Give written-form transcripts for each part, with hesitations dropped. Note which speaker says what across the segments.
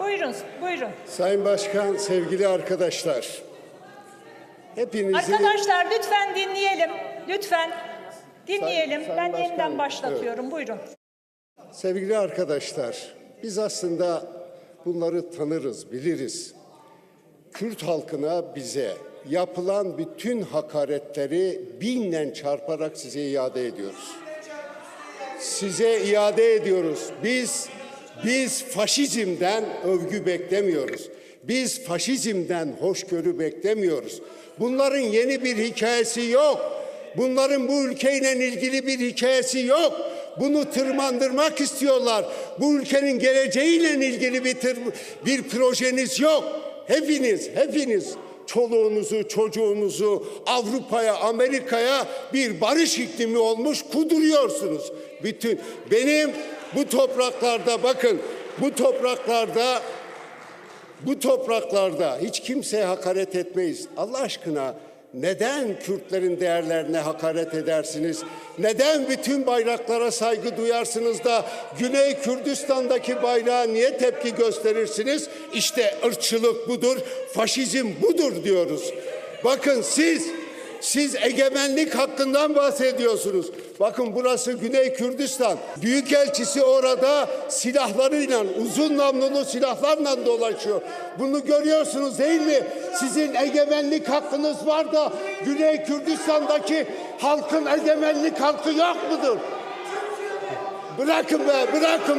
Speaker 1: Buyurun, buyurun.
Speaker 2: Sayın Başkan, sevgili arkadaşlar. Hepinizi...
Speaker 1: Arkadaşlar lütfen dinleyelim. Lütfen dinleyelim.
Speaker 2: Sayın
Speaker 1: Ben
Speaker 2: Başkanım,
Speaker 1: yeniden başlatıyorum. Evet. Buyurun.
Speaker 2: Sevgili arkadaşlar, biz aslında bunları tanırız, biliriz. Kürt halkına, bize yapılan bütün hakaretleri binle çarparak size iade ediyoruz. Size iade ediyoruz. Biz faşizmden övgü beklemiyoruz. Biz faşizmden hoşgörü beklemiyoruz. Bunların yeni bir hikayesi yok. Bunların bu ülkeyle ilgili bir hikayesi yok. Bunu tırmandırmak istiyorlar. Bu ülkenin geleceğiyle ilgili bir projeniz yok. Hepiniz çoluğunuzu, çocuğunuzu Avrupa'ya, Amerika'ya bir barış iklimi olmuş kuduruyorsunuz. Benim bu topraklarda, bakın, bu topraklarda hiç kimseye hakaret etmeyiz. Allah aşkına neden Kürtlerin değerlerine hakaret edersiniz? Neden bütün bayraklara saygı duyarsınız da Güney Kürdistan'daki bayrağa niye tepki gösterirsiniz? İşte ırkçılık budur, faşizm budur diyoruz. Bakın siz egemenlik hakkından bahsediyorsunuz. Bakın burası Güney Kürdistan. Büyükelçisi orada silahlarıyla, uzun namlulu silahlarla dolaşıyor. Bunu görüyorsunuz değil mi? Sizin egemenlik hakkınız var da Güney Kürdistan'daki halkın egemenlik hakkı yok mudur? Bırakın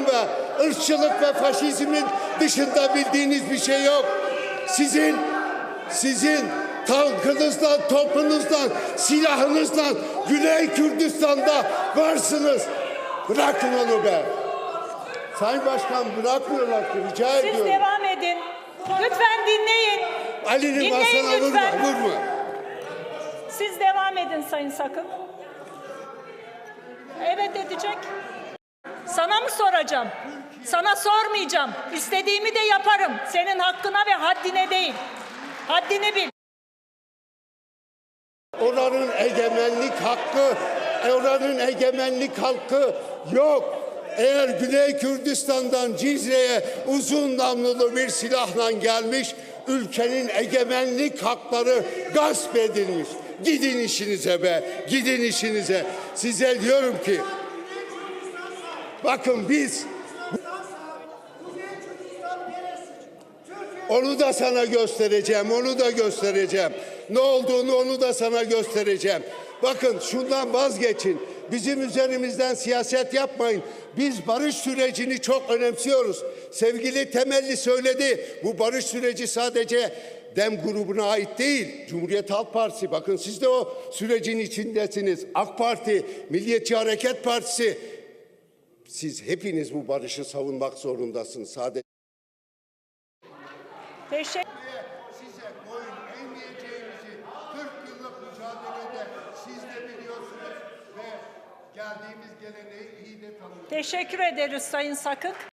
Speaker 2: be. Irkçılık ve faşizmin dışında bildiğiniz bir şey yok. Sizin tankınızdan, topunuzdan, silahınızdan Güney Kürdistan'da varsınız. Bırakın onu be. Sayın Başkan, bırakmıyorlar ki, rica ediyorum.
Speaker 1: Siz devam edin. Lütfen dinleyin.
Speaker 2: Ali'nin masana vurma.
Speaker 1: Siz devam edin Sayın Sakık. Evet edecek. Sana mı soracağım? Sana sormayacağım. İstediğimi de yaparım. Senin hakkına ve haddine değil. Haddini bil.
Speaker 2: Oranın egemenlik hakkı yok. Eğer Güney Kürdistan'dan Cizre'ye uzun namlulu bir silahla gelmiş, ülkenin egemenlik hakları gasp edilmiş. Gidin işinize be, gidin işinize. Size diyorum ki, bakın biz... Onu da sana göstereceğim. Ne olduğunu onu da sana göstereceğim. Bakın şundan vazgeçin. Bizim üzerimizden siyaset yapmayın. Biz barış sürecini çok önemsiyoruz. Sevgili Temelli söyledi. Bu barış süreci sadece DEM grubuna ait değil. Cumhuriyet Halk Partisi, bakın siz de o sürecin içindesiniz. AK Parti, Milliyetçi Hareket Partisi. Siz hepiniz bu barışı savunmak zorundasınız. Sadece
Speaker 1: Teşekkür.
Speaker 2: Size boyun eğmeyeceğimizi 40 yıllık mücadelede siz de biliyorsunuz ve geldiğimiz geleneği iyi de tanıyorsunuz.
Speaker 1: Teşekkür ederiz Sayın Sakık.